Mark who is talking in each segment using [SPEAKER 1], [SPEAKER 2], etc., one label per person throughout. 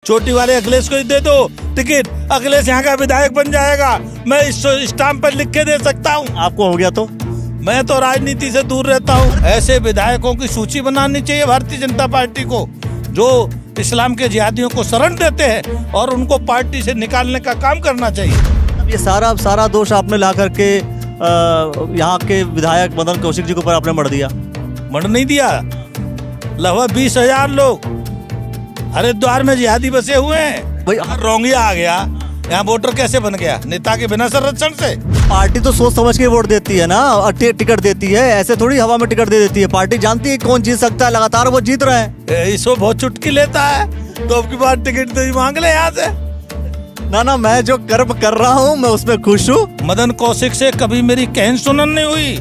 [SPEAKER 1] चोटी वाले अखिलेश को ही दे दो टिकट, अखिलेश यहाँ का विधायक बन जाएगा। मैं इस स्टाम्प पर लिख के दे सकता हूँ।
[SPEAKER 2] आपको हो गया तो?
[SPEAKER 1] मैं तो राजनीति से दूर रहता हूँ। ऐसे विधायकों की सूची बनानी चाहिए भारतीय जनता पार्टी को, जो इस्लाम के जिहादियों को शरण देते हैं, और उनको पार्टी से निकालने का काम करना चाहिए।
[SPEAKER 2] ये सारा दोष आपने ला करके यहाँ के विधायक मदन कौशिक जी के ऊपर आपने मढ़ दिया।
[SPEAKER 1] मढ़ नहीं दिया, लगभग 20,000 लोग हरिद्वार में जिहादी बसे हुए हैं।
[SPEAKER 2] भाई
[SPEAKER 1] रोंगिया आ गया, यहाँ वोटर कैसे बन गया? नेता के बिना संरक्षण से।
[SPEAKER 2] पार्टी तो सोच समझ के वोट देती है ना, और टिकट देती है, ऐसे थोड़ी हवा में टिकट दे देती है। पार्टी जानती है कौन जीत सकता है, लगातार वो जीत रहे हैं।
[SPEAKER 1] इसको बहुत चुटकी लेता है, तो अब की बार टिकट तो मांग ले यहाँ से।
[SPEAKER 2] ना मैं जो कर्म कर रहा हूँ मैं उसमें खुश हूँ।
[SPEAKER 1] मदन कौशिक से कभी मेरी कहन सुनन नहीं हुई।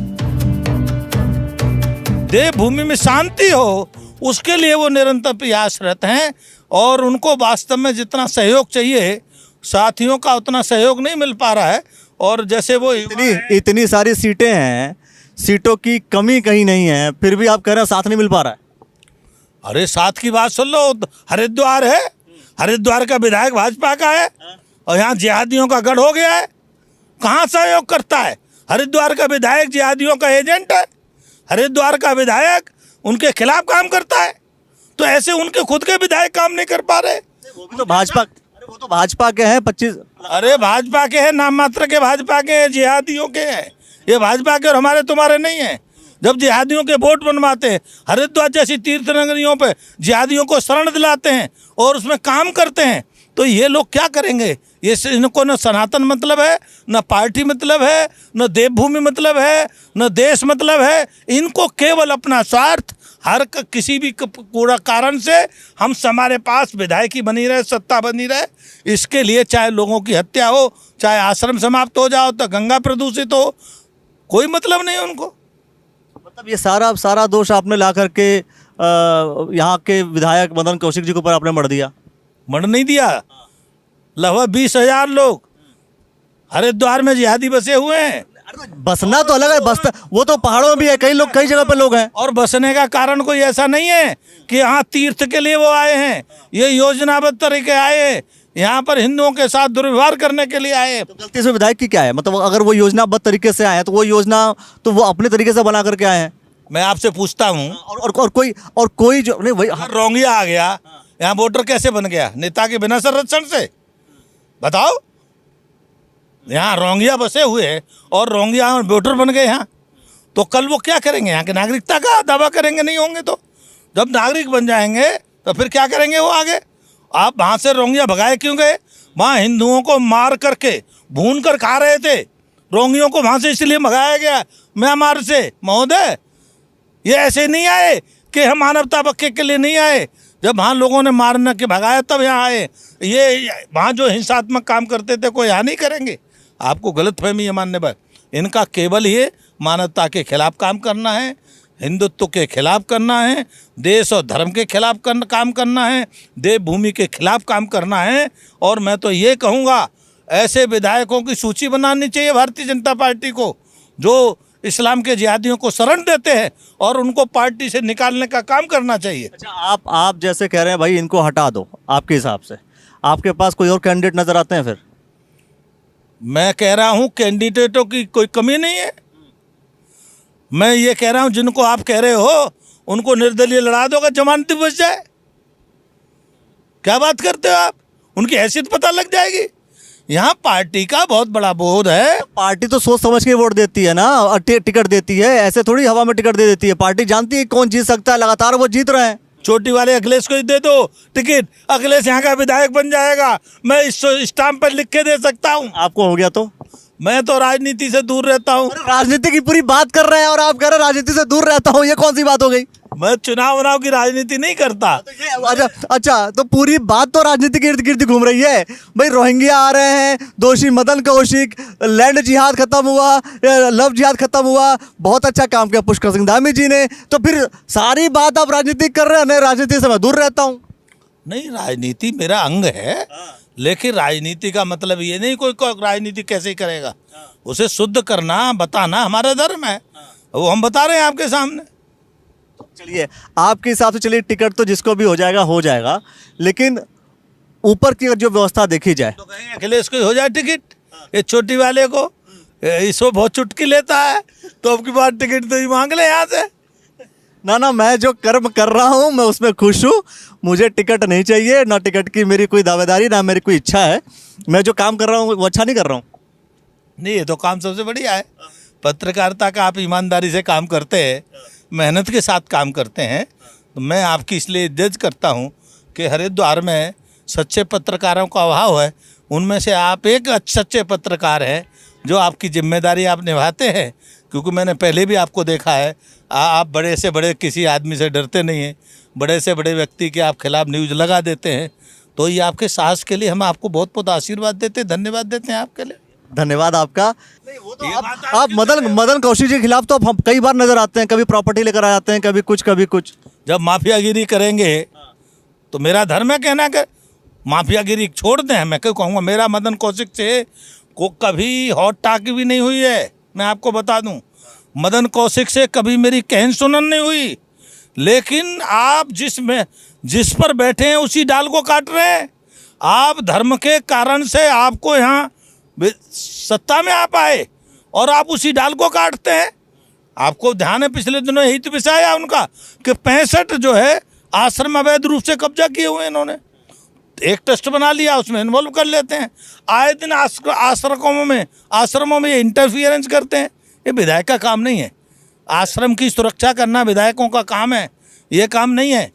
[SPEAKER 1] देवभूमि में शांति हो, उसके लिए वो निरंतर प्रयासरत हैं, और उनको वास्तव में जितना सहयोग चाहिए साथियों का उतना सहयोग नहीं मिल पा रहा है। और जैसे वो
[SPEAKER 2] इतनी सारी सीटें हैं, सीटों की कमी कहीं नहीं है, फिर भी आप कह रहे हैं साथ नहीं मिल पा रहा है।
[SPEAKER 1] अरे साथ की बात सुन लो, हरिद्वार है, हरिद्वार का विधायक भाजपा का है, और यहाँ जिहादियों का गढ़ हो गया है। कहाँ सहयोग करता है? हरिद्वार का विधायक जिहादियों का एजेंट है, हरिद्वार का विधायक उनके खिलाफ काम करता है। तो ऐसे उनके खुद के विधायक काम नहीं कर पा रहे।
[SPEAKER 2] वो तो भाजपा के हैं 25।
[SPEAKER 1] अरे भाजपा के हैं, नाम मात्र के भाजपा के हैं, जिहादियों के हैं। ये भाजपा के और हमारे तुम्हारे नहीं हैं। जब जिहादियों के वोट बनवाते हैं, हरिद्वार जैसी तीर्थ नगरियों पे जिहादियों को शरण दिलाते हैं और उसमें काम करते हैं, तो ये लोग क्या करेंगे? ये इनको न सनातन मतलब है, न पार्टी मतलब है, न देवभूमि मतलब है, न देश मतलब है। इनको केवल अपना स्वार्थ, हर किसी भी पूरा कारण से हम हमारे पास विधायकी बनी रहे, सत्ता बनी रहे, इसके लिए चाहे लोगों की हत्या हो, चाहे आश्रम समाप्त हो जाओ, तो गंगा प्रदूषित हो, कोई मतलब नहीं उनको।
[SPEAKER 2] मतलब ये सारा दोष आपने ला करके यहाँ के विधायक मदन कौशिक जी के ऊपर आपने मढ़ दिया।
[SPEAKER 1] मढ़ नहीं दिया, लगभग 20,000 लोग हरिद्वार में जिहादी बसे हुए हैं।
[SPEAKER 2] बसना तो अलग है, बसता वो तो पहाड़ों में भी है, कई जगह पे लोग हैं।
[SPEAKER 1] और बसने का कारण कोई ऐसा नहीं है कि यहाँ तीर्थ के लिए वो आए हैं, ये योजनाबद्ध तरीके आए हैं, यहाँ पर हिंदुओं के साथ दुर्व्यवहार करने के लिए आए।
[SPEAKER 2] तो गलती से विधायक की क्या है? मतलब अगर वो योजनाबद्ध तरीके से आए हैं तो वो योजना तो वो अपने तरीके से बना करके आए हैं।
[SPEAKER 1] मैं आपसे पूछता हूँ,
[SPEAKER 2] और कोई जो नहीं भाई,
[SPEAKER 1] रोंगिया आ गया, यहाँ वोटर कैसे बन गया? नेता के बिना संरक्षण से। बताओ, यहाँ रोंगिया बसे हुए हैं और रोंगिया वोटर बन गए यहाँ, तो कल वो क्या करेंगे? यहाँ की नागरिकता का दावा करेंगे? नहीं होंगे। तो जब नागरिक बन जाएंगे तो फिर क्या करेंगे वो आगे? आप वहाँ से रोंगिया भगाए क्यों गए? वहाँ हिंदुओं को मार करके भून कर खा रहे थे, रोंगियों को वहाँ से इसलिए भगाया गया म्यांमार से। महोदय, ये ऐसे नहीं आए कि हम मानवता बख्शे के लिए नहीं आए। जब वहाँ लोगों ने मारने के भगाया तब यहाँ आए। ये वहाँ जो हिंसात्मक काम करते थे कोई यहाँ नहीं करेंगे। आपको गलतफहमी है मानने पर। इनका केवल ये मानवता के खिलाफ काम करना है, हिंदुत्व के खिलाफ करना है, देश और धर्म के खिलाफ काम करना है, देवभूमि के खिलाफ काम करना है। और मैं तो ये कहूँगा, ऐसे विधायकों की सूची बनानी चाहिए भारतीय जनता पार्टी को, जो इस्लाम के जिहादियों को शरण देते हैं, और उनको पार्टी से निकालने का काम करना चाहिए।
[SPEAKER 2] अच्छा, आप जैसे कह रहे हैं भाई इनको हटा दो, आपके हिसाब से आपके पास कोई और कैंडिडेट नजर आते हैं? फिर
[SPEAKER 1] मैं कह रहा हूँ कैंडिडेटों की कोई कमी नहीं है। मैं ये कह रहा हूँ जिनको आप कह रहे हो उनको निर्दलीय लड़ा दो, जमानती बच जाए। क्या बात करते हो आप? उनकी हैसियत पता लग जाएगी। यहाँ पार्टी का बहुत बड़ा बोध है।
[SPEAKER 2] पार्टी तो सोच समझ के वोट देती है ना, और टिकट देती है, ऐसे थोड़ी हवा में टिकट दे देती है। पार्टी जानती है कौन जीत सकता है, लगातार वो जीत रहे हैं।
[SPEAKER 1] चोटी वाले अखिलेश को ही दे दो टिकट, अखिलेश यहाँ का विधायक बन जाएगा। मैं इस स्टाम्प पर लिख के दे सकता हूँ।
[SPEAKER 2] आपको हो गया तो?
[SPEAKER 1] मैं तो राजनीति से दूर रहता हूँ।
[SPEAKER 2] राजनीति की पूरी बात कर रहे हैं और आप कह रहे हैं राजनीति से दूर रहता हूँ, ये कौन सी बात हो गई?
[SPEAKER 1] मैं चुनाव की राजनीति नहीं करता।
[SPEAKER 2] अच्छा, तो पूरी बात तो राजनीति के इर्द गिर्द घूम रही है भाई। रोहिंग्या आ रहे हैं, दोषी मदन कौशिक, लैंड जिहाद खत्म हुआ, लव जिहाद खत्म हुआ, बहुत अच्छा काम किया पुष्कर सिंह धामी जी ने। तो फिर सारी बात आप राजनीति कर रहे हैं। नहीं, राजनीति से मैं दूर रहता हूँ। नहीं,
[SPEAKER 1] राजनीति मेरा अंग है, लेकिन राजनीति का मतलब ये नहीं कोई राजनीति कैसे करेगा। उसे शुद्ध करना, बताना हमारा धर्म है, वो हम बता रहे हैं आपके सामने। चलिए,
[SPEAKER 2] आपके हिसाब से चलिए टिकट तो जिसको भी हो जाएगा, लेकिन ऊपर की जो व्यवस्था देखी जाए,
[SPEAKER 1] तो कहीं अखिलेश को हो जाए टिकट, ये छोटी वाले को इसको बहुत चुटकी लेता है, तो अब की बार टिकट तो ही मांग ले यहाँ से।
[SPEAKER 2] ना मैं जो कर्म कर रहा हूँ मैं उसमें खुश हूँ, मुझे टिकट नहीं चाहिए, ना टिकट की मेरी कोई दावेदारी, ना मेरी कोई इच्छा है। मैं जो काम कर रहा हूँ वो अच्छा नहीं कर रहा हूँ।
[SPEAKER 1] नहीं, ये तो काम सबसे बढ़िया है। पत्रकारिता का आप ईमानदारी से काम करते हैं, मेहनत के साथ काम करते हैं, तो मैं आपकी इसलिए इज्जत करता हूँ कि हरिद्वार में सच्चे पत्रकारों का अभाव है। उनमें से आप एक सच्चे पत्रकार हैं जो आपकी जिम्मेदारी आप निभाते हैं, क्योंकि मैंने पहले भी आपको देखा है, आप बड़े से बड़े किसी आदमी से डरते नहीं हैं, बड़े से बड़े व्यक्ति के आप खिलाफ न्यूज़ लगा देते हैं। तो ये आपके साहस के लिए हम आपको बहुत बहुत आशीर्वाद देते हैं, धन्यवाद देते हैं आपके लिए।
[SPEAKER 2] धन्यवाद आपका। नहीं, वो तो
[SPEAKER 1] ये बात
[SPEAKER 2] आप मदन कौशिक के खिलाफ तो आप हम कई बार नजर आते हैं, कभी प्रॉपर्टी लेकर आ जाते हैं, कभी कुछ।
[SPEAKER 1] जब माफियागिरी करेंगे तो मेरा धर्म है कहना कि माफियागिरी छोड़ दें। मैं क्यों कहूँगा, मेरा मदन कौशिक से को कभी हॉट टाक भी नहीं हुई है, मैं आपको बता दूं। मदन कौशिक से कभी मेरी कहन सुनन नहीं हुई, लेकिन आप जिस पर बैठे हैं उसी डाल को काट रहे हैं। आप धर्म के कारण से आपको यहाँ सत्ता में आप आए और आप उसी डाल को काटते हैं। आपको ध्यान है पिछले दिनों यही तो विषय आया उनका कि 65 जो है आश्रम अवैध रूप से कब्जा किए हुए इन्होंने। एक टेस्ट बना लिया, उसमें इन्वॉल्व कर लेते हैं। आए दिन आश्रमों में ये इंटरफियरेंस करते हैं। ये विधायक का काम नहीं है। आश्रम की सुरक्षा करना विधायकों का काम है, ये काम नहीं है।